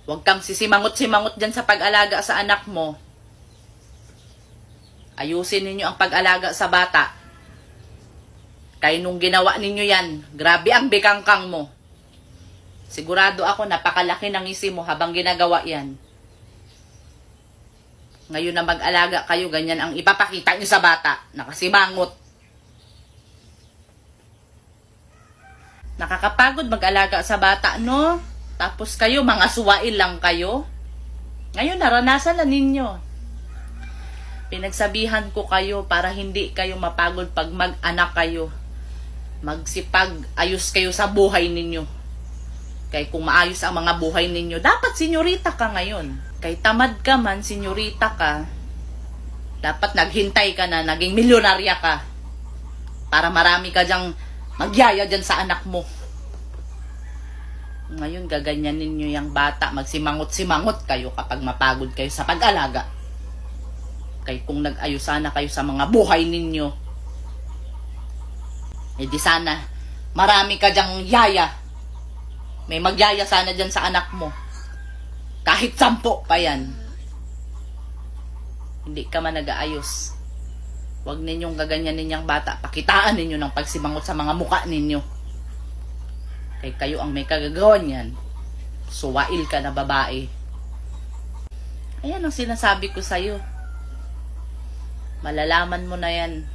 Huwag kang sisimangot-simangot dyan sa pag-alaga sa anak mo. Ayusin ninyo ang pag-alaga sa bata. Kaya nung ginawa ninyo yan, grabe ang bikangkang mo. Sigurado ako napakalaki ng isi mo habang ginagawa yan. Ngayon na mag-alaga kayo, ganyan ang ipapakita nyo sa bata. Nakasimangot. Nakakapagod mag-alaga sa bata, no? Tapos kayo, mga suwail lang kayo. Ngayon, naranasan na ninyo. Pinagsabihan ko kayo para hindi kayo mapagod pag mag-anak kayo. Magsipag-ayos kayo sa buhay ninyo. Kaya kung maayos ang mga buhay ninyo, dapat senyorita ka ngayon. Kaya tamad ka man, senyorita ka, dapat naghintay ka na, naging milyonarya ka. Para marami ka dyang magyaya dyan sa anak mo. Ngayon, gaganyan ninyo yung bata. Magsimangot-simangot kayo kapag mapagod kayo sa pag-alaga. Kaya kung nag-ayos sana kayo sa mga buhay ninyo, di sana marami ka dyang yaya. May magyaya sana dyan sa anak mo. Kahit 10 pa yan. Hindi ka man nag-aayos. Huwag ninyong gaganyan ninyang bata. Pakitaan ninyo ng pagsimangot sa mga muka ninyo. Kaya kayo ang may kagagawan yan. Suwail ka na babae. Ayan ang sinasabi ko sa'yo. Malalaman mo na yan